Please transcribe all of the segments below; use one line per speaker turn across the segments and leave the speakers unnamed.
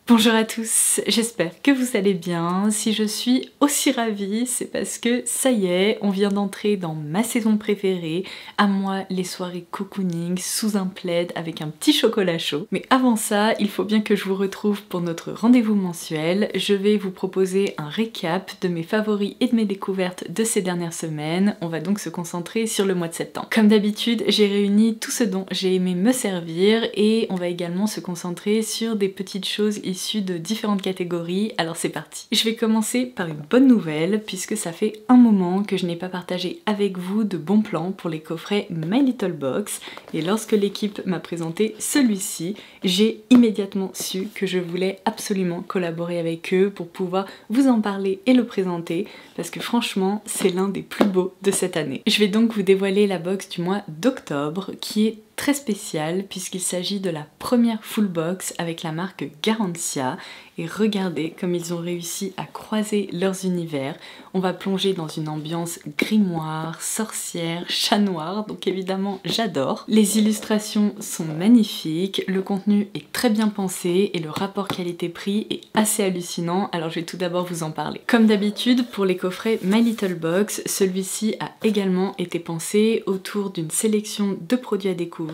Bonjour à tous, j'espère que vous allez bien. Si je suis aussi ravie, c'est parce que ça y est, on vient d'entrer dans ma saison préférée. À moi, les soirées cocooning sous un plaid avec un petit chocolat chaud. Mais avant ça, il faut bien que je vous retrouve pour notre rendez-vous mensuel. Je vais vous proposer un récap de mes favoris et de mes découvertes de ces dernières semaines. On va donc se concentrer sur le mois de septembre. Comme d'habitude, j'ai réuni tout ce dont j'ai aimé me servir et on va également se concentrer sur des petites choses issus de différentes catégories, alors c'est parti. Je vais commencer par une bonne nouvelle puisque ça fait un moment que je n'ai pas partagé avec vous de bons plans pour les coffrets My Little Box et lorsque l'équipe m'a présenté celui-ci, j'ai immédiatement su que je voulais absolument collaborer avec eux pour pouvoir vous en parler et le présenter parce que franchement c'est l'un des plus beaux de cette année. Je vais donc vous dévoiler la box du mois d'octobre qui est très spécial puisqu'il s'agit de la première full box avec la marque Garancia et regardez comme ils ont réussi à croiser leurs univers. On va plonger dans une ambiance grimoire, sorcière, chat noir, donc évidemment j'adore. Les illustrations sont magnifiques, le contenu est très bien pensé et le rapport qualité-prix est assez hallucinant, alors je vais tout d'abord vous en parler. Comme d'habitude pour les coffrets My Little Box, celui-ci a également été pensé autour d'une sélection de produits à découvrir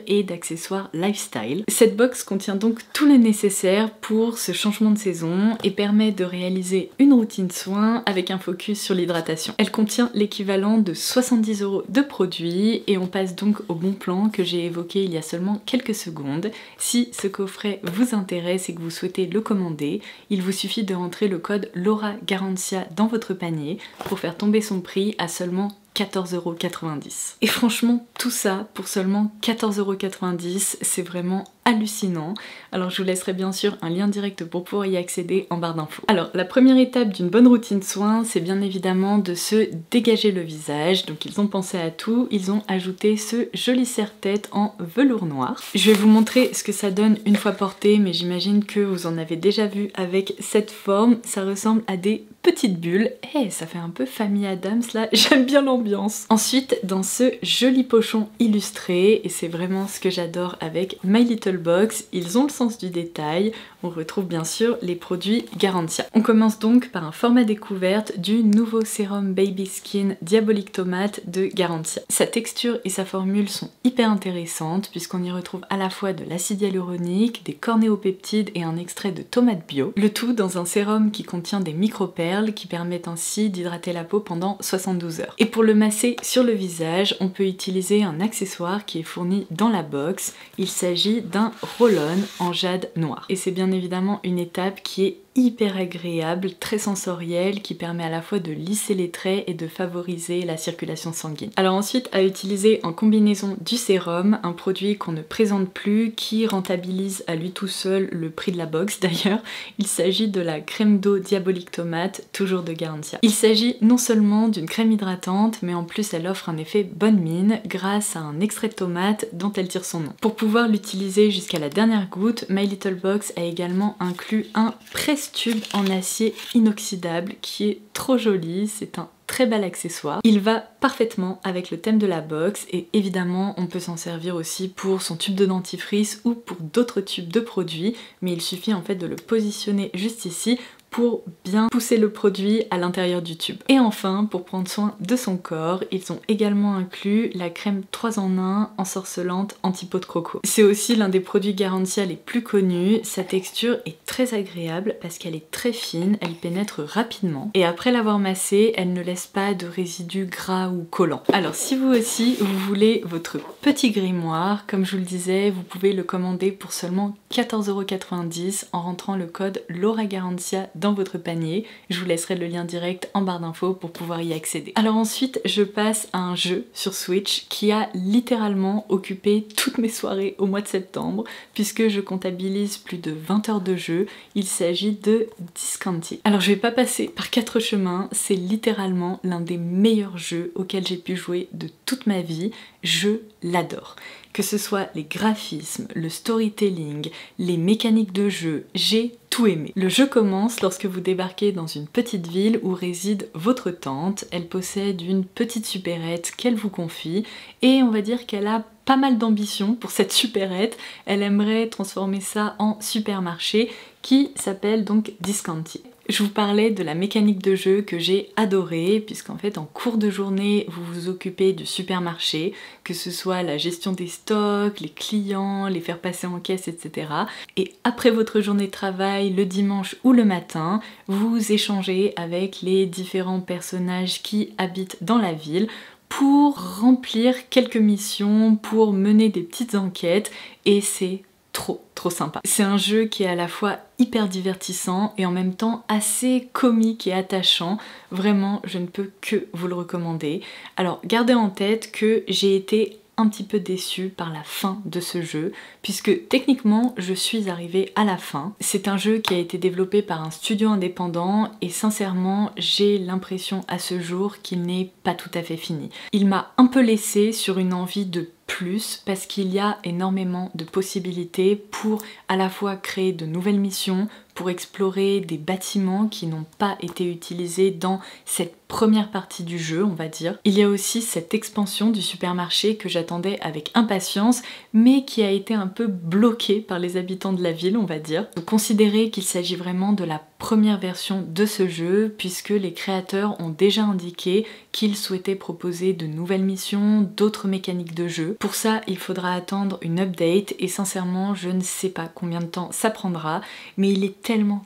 et d'accessoires lifestyle. Cette box contient donc tout le nécessaire pour ce changement de saison et permet de réaliser une routine soin avec un focus sur l'hydratation. Elle contient l'équivalent de 70 € de produits et on passe donc au bon plan que j'ai évoqué il y a seulement quelques secondes. Si ce coffret vous intéresse et que vous souhaitez le commander, il vous suffit de rentrer le code Laura Garancia dans votre panier pour faire tomber son prix à seulement 14,90 €. Et franchement, tout ça pour seulement 14,90 €, c'est vraiment hallucinant. Alors je vous laisserai bien sûr un lien direct pour pouvoir y accéder en barre d'infos. Alors la première étape d'une bonne routine soin, c'est bien évidemment de se dégager le visage. Donc ils ont pensé à tout, ils ont ajouté ce joli serre-tête en velours noir. Je vais vous montrer ce que ça donne une fois porté, mais j'imagine que vous en avez déjà vu avec cette forme. Ça ressemble à des petites bulles. Eh, ça fait un peu famille Adams là, j'aime bien l'ambiance. Ensuite, dans ce joli pochon illustré, et c'est vraiment ce que j'adore avec My Little Box, ils ont le sens du détail. On retrouve bien sûr les produits Garancia. On commence donc par un format découverte du nouveau sérum Baby Skin Diabolique Tomate de Garancia. Sa texture et sa formule sont hyper intéressantes puisqu'on y retrouve à la fois de l'acide hyaluronique, des cornéopeptides et un extrait de tomate bio. Le tout dans un sérum qui contient des micro-perles qui permettent ainsi d'hydrater la peau pendant 72 heures. Et pour le masser sur le visage, on peut utiliser un accessoire qui est fourni dans la box. Il s'agit d'un roll-on en jade noir. Et c'est bien évidemment une étape qui est hyper agréable, très sensorielle, qui permet à la fois de lisser les traits et de favoriser la circulation sanguine. Alors ensuite, à utiliser en combinaison du sérum, un produit qu'on ne présente plus, qui rentabilise à lui tout seul le prix de la box d'ailleurs. Il s'agit de la crème d'eau Diabolique Tomate, toujours de Garancia. Il s'agit non seulement d'une crème hydratante, mais en plus elle offre un effet bonne mine grâce à un extrait de tomate dont elle tire son nom. Pour pouvoir l'utiliser jusqu'à la dernière goutte, My Little Box a également inclus un presse-tube en acier inoxydable qui est trop joli, c'est un très bel accessoire. Il va parfaitement avec le thème de la box et évidemment on peut s'en servir aussi pour son tube de dentifrice ou pour d'autres tubes de produits, mais il suffit en fait de le positionner juste ici pour bien pousser le produit à l'intérieur du tube. Et enfin, pour prendre soin de son corps, ils ont également inclus la crème 3 en 1 ensorcelante anti-peau de croco. C'est aussi l'un des produits Garancia les plus connus. Sa texture est très agréable parce qu'elle est très fine, elle pénètre rapidement et après l'avoir massée, elle ne laisse pas de résidus gras ou collants. Alors si vous aussi, vous voulez votre petit grimoire, comme je vous le disais, vous pouvez le commander pour seulement 14,90 € en rentrant le code Laura Garancia dans votre panier. Je vous laisserai le lien direct en barre d'infos pour pouvoir y accéder. Alors ensuite, je passe à un jeu sur Switch qui a littéralement occupé toutes mes soirées au mois de septembre puisque je comptabilise plus de 20 heures de jeu. Il s'agit de Discanti. Alors je vais pas passer par 4 chemins, c'est littéralement l'un des meilleurs jeux auxquels j'ai pu jouer de toute ma vie. Je l'adore. Que ce soit les graphismes, le storytelling, les mécaniques de jeu, j'ai tout aimé. Le jeu commence lorsque vous débarquez dans une petite ville où réside votre tante. Elle possède une petite supérette qu'elle vous confie et on va dire qu'elle a pas mal d'ambition pour cette supérette. Elle aimerait transformer ça en supermarché qui s'appelle donc Discounty. Je vous parlais de la mécanique de jeu que j'ai adorée, puisqu'en fait en cours de journée vous vous occupez du supermarché, que ce soit la gestion des stocks, les clients, les faire passer en caisse, etc. Et après votre journée de travail, le dimanche ou le matin, vous échangez avec les différents personnages qui habitent dans la ville pour remplir quelques missions, pour mener des petites enquêtes, et c'est trop sympa. C'est un jeu qui est à la fois hyper divertissant et en même temps assez comique et attachant. Vraiment, je ne peux que vous le recommander. Alors, gardez en tête que j'ai été un petit peu déçue par la fin de ce jeu, puisque techniquement je suis arrivée à la fin. C'est un jeu qui a été développé par un studio indépendant et sincèrement j'ai l'impression à ce jour qu'il n'est pas tout à fait fini. Il m'a un peu laissé sur une envie de plus parce qu'il y a énormément de possibilités pour à la fois créer de nouvelles missions, pour explorer des bâtiments qui n'ont pas été utilisés dans cette première partie du jeu, on va dire. Il y a aussi cette expansion du supermarché que j'attendais avec impatience, mais qui a été un peu bloquée par les habitants de la ville, on va dire. Donc considérez qu'il s'agit vraiment de la première version de ce jeu, puisque les créateurs ont déjà indiqué qu'ils souhaitaient proposer de nouvelles missions, d'autres mécaniques de jeu. Pour ça, il faudra attendre une update, et sincèrement, je ne sais pas combien de temps ça prendra, mais il est tellement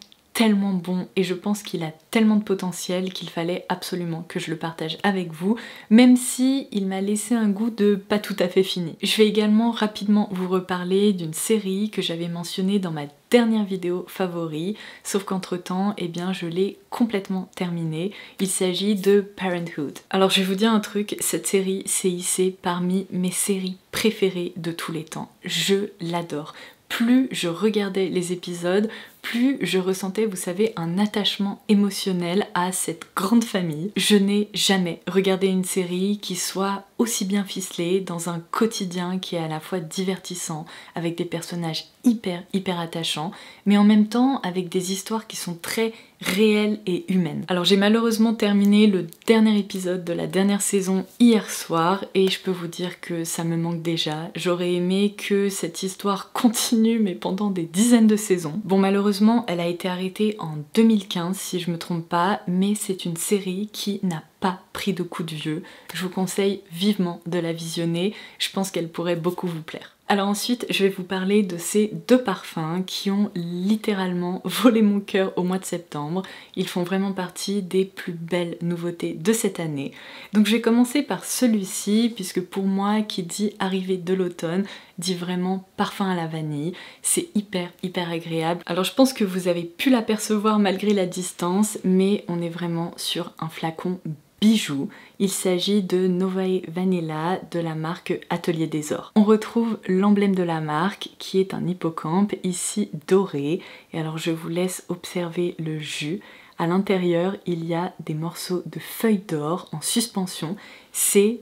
bon et je pense qu'il a tellement de potentiel qu'il fallait absolument que je le partage avec vous, même si il m'a laissé un goût de pas tout à fait fini. Je vais également rapidement vous reparler d'une série que j'avais mentionnée dans ma dernière vidéo favori, sauf qu'entre temps, eh bien je l'ai complètement terminée. Il s'agit de Parenthood. Alors je vais vous dire un truc, cette série s'est hissée parmi mes séries préférées de tous les temps. Je l'adore. Plus je regardais les épisodes, plus je ressentais, vous savez, un attachement émotionnel à cette grande famille. Je n'ai jamais regardé une série qui soit aussi bien ficelée, dans un quotidien qui est à la fois divertissant, avec des personnages hyper attachants, mais en même temps avec des histoires qui sont très réelles et humaines. Alors j'ai malheureusement terminé le dernier épisode de la dernière saison hier soir et je peux vous dire que ça me manque déjà. J'aurais aimé que cette histoire continue mais pendant des dizaines de saisons. Bon, malheureusement elle a été arrêtée en 2015 si je me trompe pas, mais c'est une série qui n'a pas pris de coup de vieux. Je vous conseille vivement de la visionner, je pense qu'elle pourrait beaucoup vous plaire. Alors ensuite, je vais vous parler de ces deux parfums qui ont littéralement volé mon cœur au mois de septembre. Ils font vraiment partie des plus belles nouveautés de cette année. Donc je vais commencer par celui-ci, puisque pour moi, qui dit arrivée de l'automne, dit vraiment parfum à la vanille. C'est hyper agréable. Alors je pense que vous avez pu l'apercevoir malgré la distance, mais on est vraiment sur un flacon bijou. Il s'agit de Novae Vanilla de la marque Atelier des Ors. On retrouve l'emblème de la marque qui est un hippocampe ici doré. Et alors je vous laisse observer le jus. À l'intérieur, il y a des morceaux de feuilles d'or en suspension. C'est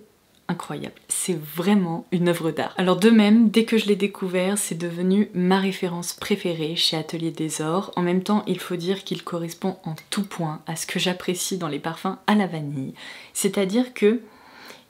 incroyable, c'est vraiment une œuvre d'art. Alors de même, dès que je l'ai découvert, c'est devenu ma référence préférée chez Atelier des Ors. En même temps, il faut dire qu'il correspond en tout point à ce que j'apprécie dans les parfums à la vanille. C'est-à-dire que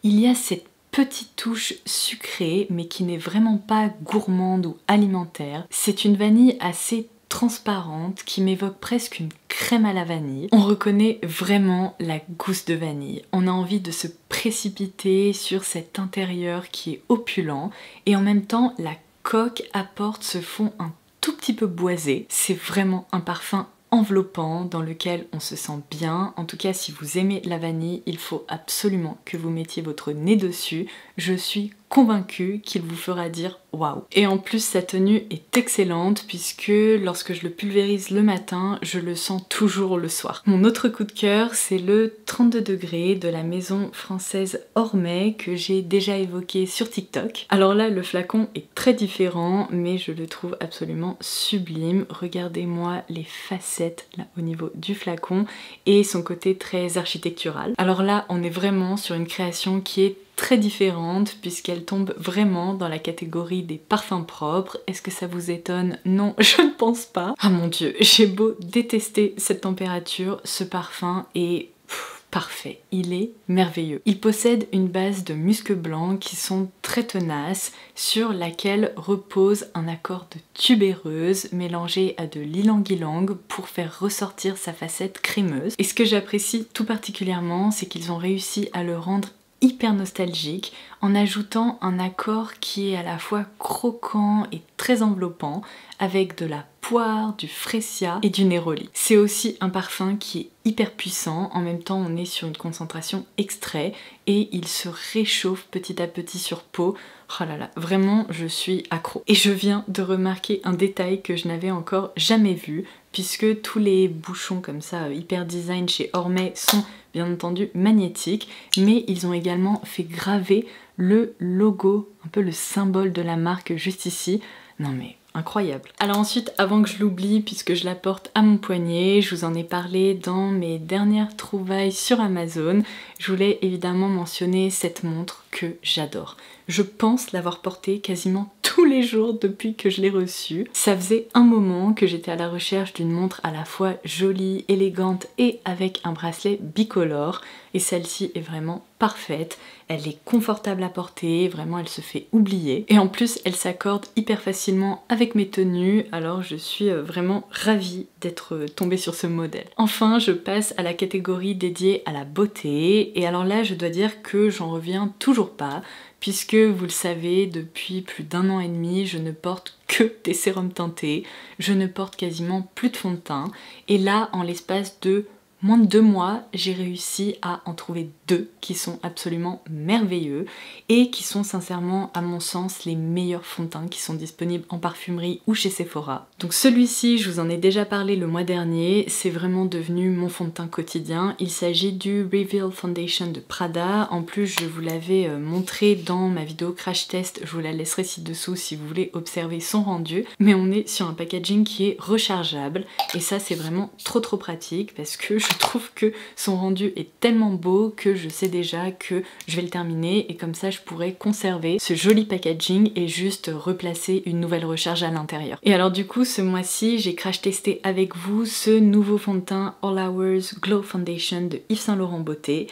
il y a cette petite touche sucrée, mais qui n'est vraiment pas gourmande ou alimentaire. C'est une vanille assez transparente qui m'évoque presque une crème à la vanille. On reconnaît vraiment la gousse de vanille. On a envie de se précipiter sur cet intérieur qui est opulent et en même temps la coque apporte ce fond un tout petit peu boisé. C'est vraiment un parfum enveloppant dans lequel on se sent bien. En tout cas, si vous aimez la vanille, il faut absolument que vous mettiez votre nez dessus. Je suis convaincue qu'il vous fera dire waouh. Et en plus sa tenue est excellente puisque lorsque je le pulvérise le matin, je le sens toujours le soir. Mon autre coup de cœur, c'est le 32 degrés de la maison française Ormay que j'ai déjà évoqué sur TikTok. Alors là, le flacon est très différent, mais je le trouve absolument sublime. Regardez-moi les facettes là au niveau du flacon et son côté très architectural. Alors là, on est vraiment sur une création qui est très différente puisqu'elle tombe vraiment dans la catégorie des parfums propres. Est-ce que ça vous étonne? Non, je ne pense pas. Ah mon dieu, j'ai beau détester cette température, ce parfum est parfait, il est merveilleux. Il possède une base de musc blanc qui sont très tenaces, sur laquelle repose un accord de tubéreuse mélangé à de l'ylang-ylang pour faire ressortir sa facette crémeuse. Et ce que j'apprécie tout particulièrement, c'est qu'ils ont réussi à le rendre hyper nostalgique en ajoutant un accord qui est à la fois croquant et très enveloppant avec de la poire, du fresia et du néroli. C'est aussi un parfum qui est hyper puissant, en même temps on est sur une concentration extrait et il se réchauffe petit à petit sur peau. Oh là là, vraiment je suis accro. Et je viens de remarquer un détail que je n'avais encore jamais vu, puisque tous les bouchons comme ça hyper design chez Ormay sont bien entendu magnétiques, mais ils ont également fait graver le logo, un peu le symbole de la marque juste ici. Non mais incroyable. Alors ensuite, avant que je l'oublie, puisque je la porte à mon poignet, je vous en ai parlé dans mes dernières trouvailles sur Amazon, je voulais évidemment mentionner cette montre que j'adore. Je pense l'avoir portée quasiment tous les jours depuis que je l'ai reçue. Ça faisait un moment que j'étais à la recherche d'une montre à la fois jolie, élégante et avec un bracelet bicolore, et celle-ci est vraiment parfaite. Elle est confortable à porter, vraiment elle se fait oublier. Et en plus elle s'accorde hyper facilement avec mes tenues, alors je suis vraiment ravie d'être tombée sur ce modèle. Enfin je passe à la catégorie dédiée à la beauté, et alors là je dois dire que j'en reviens toujours pas, puisque vous le savez, depuis plus d'1 an et demi, je ne porte que des sérums teintés, je ne porte quasiment plus de fond de teint, et là en l'espace de moins de 2 mois, j'ai réussi à en trouver 2 qui sont absolument merveilleux et qui sont sincèrement, à mon sens, les meilleurs fonds de teint qui sont disponibles en parfumerie ou chez Sephora. Donc celui-ci, je vous en ai déjà parlé le mois dernier, c'est vraiment devenu mon fond de teint quotidien. Il s'agit du Reveal Foundation de Prada. En plus, je vous l'avais montré dans ma vidéo crash test, je vous la laisserai ci-dessous si vous voulez observer son rendu. Mais on est sur un packaging qui est rechargeable et ça, c'est vraiment trop pratique parce que je trouve que son rendu est tellement beau que je sais déjà que je vais le terminer et comme ça je pourrais conserver ce joli packaging et juste replacer une nouvelle recharge à l'intérieur. Et alors du coup ce mois-ci j'ai crash testé avec vous ce nouveau fond de teint All Hours Glow Foundation de Yves Saint Laurent Beauté.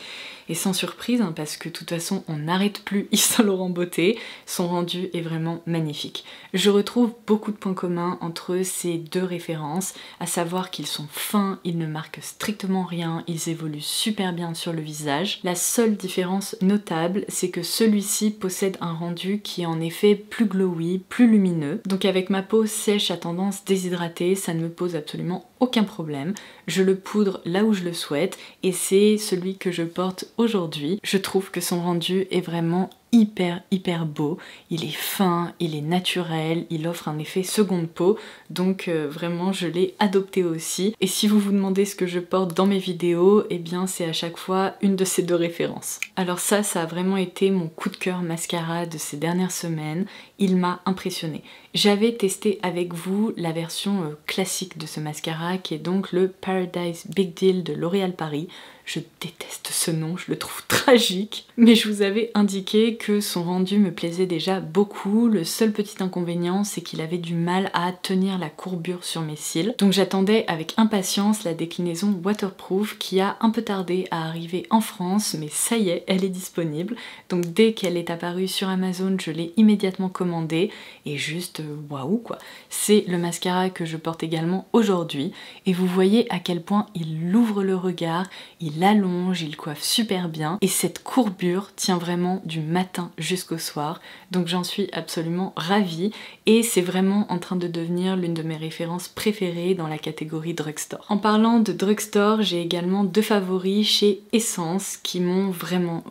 Et sans surprise, hein, parce que de toute façon on n'arrête plus Yves Saint Laurent Beauté, son rendu est vraiment magnifique. Je retrouve beaucoup de points communs entre ces deux références, à savoir qu'ils sont fins, ils ne marquent strictement rien, ils évoluent super bien sur le visage. La seule différence notable, c'est que celui-ci possède un rendu qui est en effet plus glowy, plus lumineux. Donc avec ma peau sèche à tendance déshydratée, ça ne me pose absolument aucun problème. Je le poudre là où je le souhaite et c'est celui que je porte aujourd'hui. Je trouve que son rendu est vraiment hyper beau, il est fin, il est naturel, il offre un effet seconde peau, donc vraiment je l'ai adopté aussi. Et si vous vous demandez ce que je porte dans mes vidéos, eh bien c'est à chaque fois une de ces deux références. Alors ça a vraiment été mon coup de cœur mascara de ces dernières semaines, il m'a impressionné. J'avais testé avec vous la version classique de ce mascara qui est donc le Paradise Big Deal de L'Oréal Paris. Je déteste ce nom, je le trouve tragique, mais je vous avais indiqué que son rendu me plaisait déjà beaucoup. Le seul petit inconvénient, c'est qu'il avait du mal à tenir la courbure sur mes cils. Donc j'attendais avec impatience la déclinaison waterproof qui a un peu tardé à arriver en France, mais ça y est, elle est disponible. Donc dès qu'elle est apparue sur Amazon, je l'ai immédiatement commandée et juste waouh quoi. C'est le mascara que je porte également aujourd'hui et vous voyez à quel point il ouvre le regard, il l'allonge, il coiffe super bien et cette courbure tient vraiment du matin jusqu'au soir, donc j'en suis absolument ravie et c'est vraiment en train de devenir l'une de mes références préférées dans la catégorie drugstore. En parlant de drugstore, j'ai également 2 favoris chez Essence qui m'ont vraiment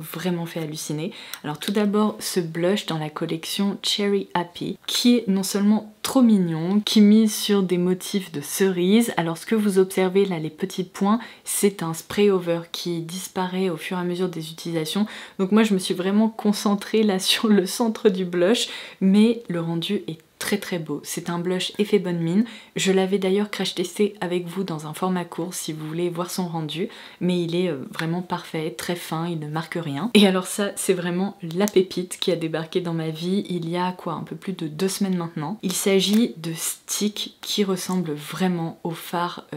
fait halluciner. Alors tout d'abord ce blush dans la collection Cherry Happy qui est non seulement trop mignon, qui mise sur des motifs de cerises. Alors ce que vous observez là, les petits points, c'est un spray over qui disparaît au fur et à mesure des utilisations. Donc moi je me suis vraiment concentrée là sur le centre du blush, mais le rendu est très beau. C'est un blush effet bonne mine. Je l'avais d'ailleurs crash testé avec vous dans un format court si vous voulez voir son rendu, mais il est vraiment parfait, très fin, il ne marque rien. Et alors ça, c'est vraiment la pépite qui a débarqué dans ma vie il y a quoi, un peu plus de 2 semaines maintenant. Il s'agit de sticks qui ressemblent vraiment au fard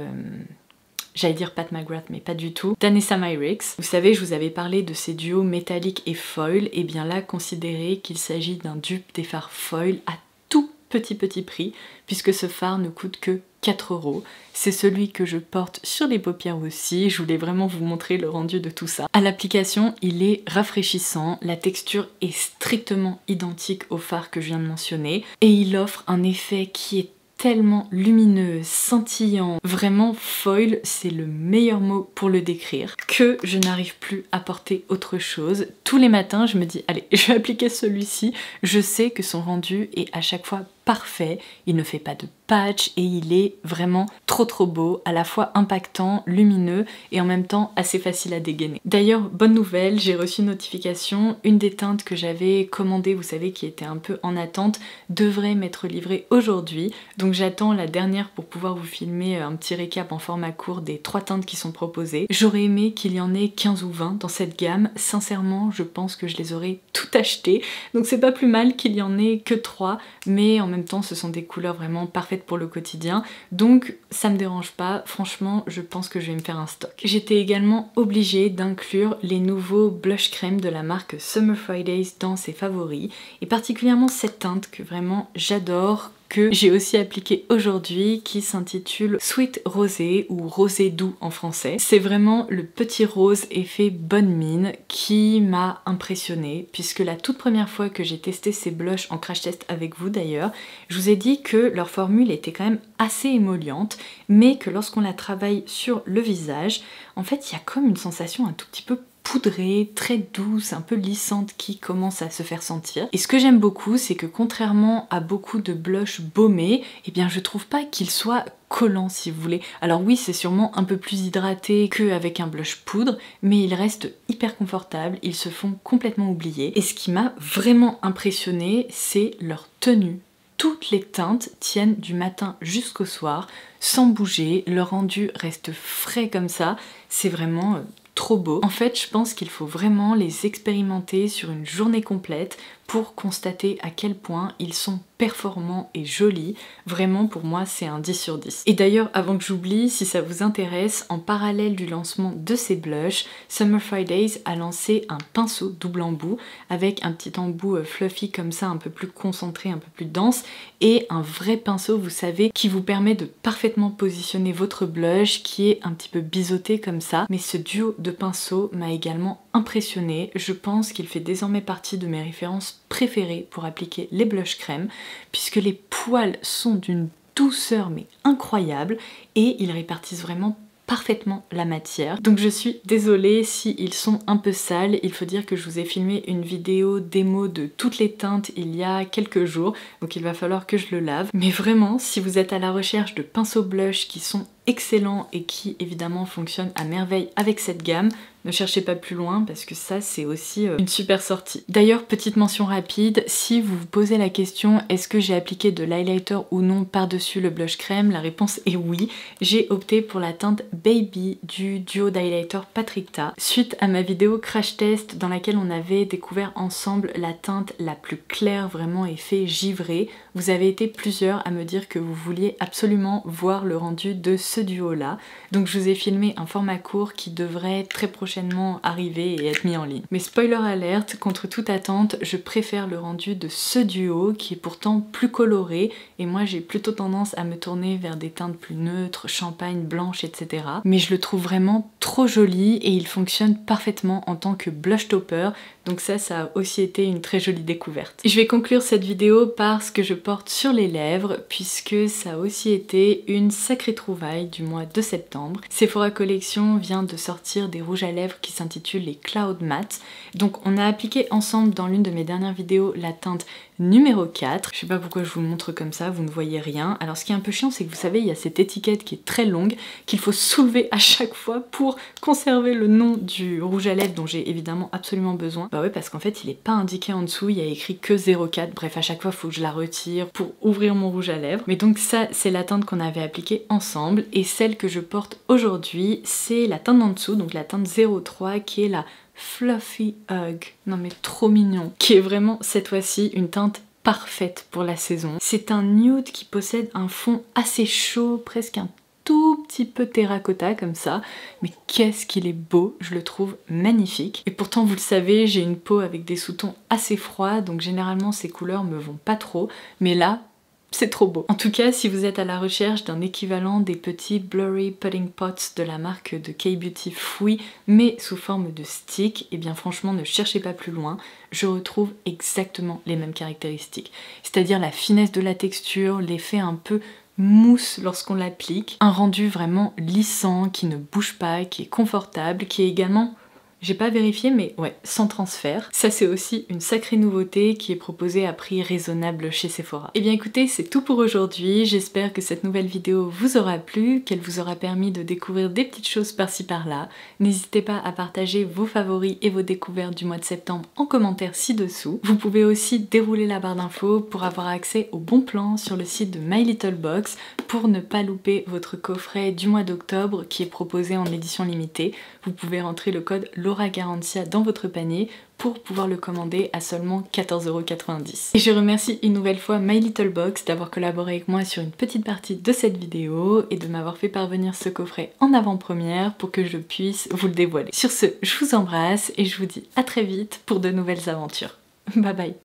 j'allais dire Pat McGrath mais pas du tout, d'Anessa Myricks. Vous savez, je vous avais parlé de ces duos métalliques et foil, et bien là considérez qu'il s'agit d'un dupe des fards foil à tout petit prix, puisque ce fard ne coûte que 4 €. C'est celui que je porte sur les paupières aussi, je voulais vraiment vous montrer le rendu de tout ça. À l'application, il est rafraîchissant, la texture est strictement identique au fard que je viens de mentionner, et il offre un effet qui est tellement lumineux, scintillant, vraiment foil, c'est le meilleur mot pour le décrire, que je n'arrive plus à porter autre chose. Tous les matins, je me dis, allez, je vais appliquer celui-ci, je sais que son rendu est à chaque fois parfait, il ne fait pas de patch et il est vraiment trop beau, à la fois impactant, lumineux et en même temps assez facile à dégainer. D'ailleurs, bonne nouvelle, j'ai reçu une notification, une des teintes que j'avais commandée, vous savez, qui était un peu en attente, devrait m'être livrée aujourd'hui. Donc j'attends la dernière pour pouvoir vous filmer un petit récap en format court des 3 teintes qui sont proposées. J'aurais aimé qu'il y en ait 15 ou 20 dans cette gamme, sincèrement je pense que je les aurais toutes achetées, donc c'est pas plus mal qu'il y en ait que 3, mais en même temps ce sont des couleurs vraiment parfaites pour le quotidien, donc ça me dérange pas, franchement je pense que je vais me faire un stock. J'étais également obligée d'inclure les nouveaux blush crème de la marque Summer Fridays dans ses favoris, et particulièrement cette teinte que vraiment j'adore, que j'ai aussi appliqué aujourd'hui, qui s'intitule Sweet Rosé ou Rosé doux en français. C'est vraiment le petit rose effet bonne mine qui m'a impressionnée, puisque la toute première fois que j'ai testé ces blushs en crash test avec vous d'ailleurs, je vous ai dit que leur formule était quand même assez émolliente, mais que lorsqu'on la travaille sur le visage, en fait il y a comme une sensation un tout petit peu poudrée, très douce, un peu lissante qui commence à se faire sentir. Et ce que j'aime beaucoup, c'est que contrairement à beaucoup de blushs baumés, eh bien je trouve pas qu'ils soient collants si vous voulez. Alors oui, c'est sûrement un peu plus hydraté qu'avec un blush poudre, mais ils restent hyper confortables, ils se font complètement oublier. Et ce qui m'a vraiment impressionné, c'est leur tenue. Toutes les teintes tiennent du matin jusqu'au soir, sans bouger, le rendu reste frais comme ça, c'est vraiment trop beau. En fait, je pense qu'il faut vraiment les expérimenter sur une journée complète pour constater à quel point ils sont performants et jolis. Vraiment, pour moi, c'est un 10 sur 10. Et d'ailleurs, avant que j'oublie, si ça vous intéresse, en parallèle du lancement de ces blushs, Summer Fridays a lancé un pinceau double embout avec un petit embout fluffy comme ça, un peu plus concentré, un peu plus dense, et un vrai pinceau, vous savez, qui vous permet de parfaitement positionner votre blush, qui est un petit peu biseauté comme ça. Mais ce duo de pinceaux m'a également impressionné. Je pense qu'il fait désormais partie de mes références préférées pour appliquer les blushs crème, puisque les poils sont d'une douceur mais incroyable et ils répartissent vraiment parfaitement la matière. Donc je suis désolée si ils sont un peu sales, il faut dire que je vous ai filmé une vidéo démo de toutes les teintes il y a quelques jours, donc il va falloir que je le lave. Mais vraiment, si vous êtes à la recherche de pinceaux blush qui sont excellents et qui évidemment fonctionnent à merveille avec cette gamme, ne cherchez pas plus loin parce que ça c'est aussi une super sortie. D'ailleurs, petite mention rapide, si vous vous posez la question est-ce que j'ai appliqué de l'highlighter ou non par-dessus le blush crème, la réponse est oui. J'ai opté pour la teinte Baby du duo d'highlighter Patrickta suite à ma vidéo crash test dans laquelle on avait découvert ensemble la teinte la plus claire, vraiment effet givré. Vous avez été plusieurs à me dire que vous vouliez absolument voir le rendu de ce duo là, donc je vous ai filmé un format court qui devrait très prochainement arriver et être mis en ligne. Mais spoiler alerte, contre toute attente, je préfère le rendu de ce duo qui est pourtant plus coloré, et moi j'ai plutôt tendance à me tourner vers des teintes plus neutres, champagne, blanche, etc. Mais je le trouve vraiment trop joli et il fonctionne parfaitement en tant que blush topper, donc ça a aussi été une très jolie découverte. Je vais conclure cette vidéo par ce que je porte sur les lèvres, puisque ça a aussi été une sacrée trouvaille du mois de septembre. Sephora Collection vient de sortir des rouges à lèvres qui s'intitulent les Cloud Matte. Donc on a appliqué ensemble dans l'une de mes dernières vidéos la teinte numéro 4. Je sais pas pourquoi je vous le montre comme ça, vous ne voyez rien. Alors ce qui est un peu chiant, c'est que vous savez, il y a cette étiquette qui est très longue, qu'il faut soulever à chaque fois pour conserver le nom du rouge à lèvres dont j'ai évidemment absolument besoin. Bah ouais, parce qu'en fait il est pas indiqué en dessous, il y a écrit que 04, bref à chaque fois il faut que je la retire pour ouvrir mon rouge à lèvres. Mais donc ça c'est la teinte qu'on avait appliquée ensemble, et celle que je porte aujourd'hui c'est la teinte en dessous, donc la teinte 03 qui est la Fluffy Hug, non mais trop mignon, qui est vraiment cette fois-ci une teinte parfaite pour la saison. C'est un nude qui possède un fond assez chaud, presque un tout petit peu terracotta comme ça, mais qu'est-ce qu'il est beau, je le trouve magnifique. Et pourtant vous le savez, j'ai une peau avec des sous-tons assez froids, donc généralement ces couleurs me vont pas trop, mais là, c'est trop beau. En tout cas, si vous êtes à la recherche d'un équivalent des petits Blurry Pudding Pots de la marque de K-Beauty Fouille, mais sous forme de stick, et bien franchement ne cherchez pas plus loin, je retrouve exactement les mêmes caractéristiques. C'est-à-dire la finesse de la texture, l'effet un peu mousse lorsqu'on l'applique, un rendu vraiment lissant, qui ne bouge pas, qui est confortable, qui est également... J'ai pas vérifié mais ouais, sans transfert. Ça c'est aussi une sacrée nouveauté qui est proposée à prix raisonnable chez Sephora. Et bien écoutez, c'est tout pour aujourd'hui. J'espère que cette nouvelle vidéo vous aura plu, qu'elle vous aura permis de découvrir des petites choses par-ci par-là. N'hésitez pas à partager vos favoris et vos découvertes du mois de septembre en commentaire ci-dessous. Vous pouvez aussi dérouler la barre d'infos pour avoir accès aux bons plans sur le site de My Little Box pour ne pas louper votre coffret du mois d'octobre qui est proposé en édition limitée. Vous pouvez rentrer le code Laura Garantia dans votre panier pour pouvoir le commander à seulement 14,90 €. Et je remercie une nouvelle fois My Little Box d'avoir collaboré avec moi sur une petite partie de cette vidéo et de m'avoir fait parvenir ce coffret en avant-première pour que je puisse vous le dévoiler. Sur ce, je vous embrasse et je vous dis à très vite pour de nouvelles aventures. Bye bye.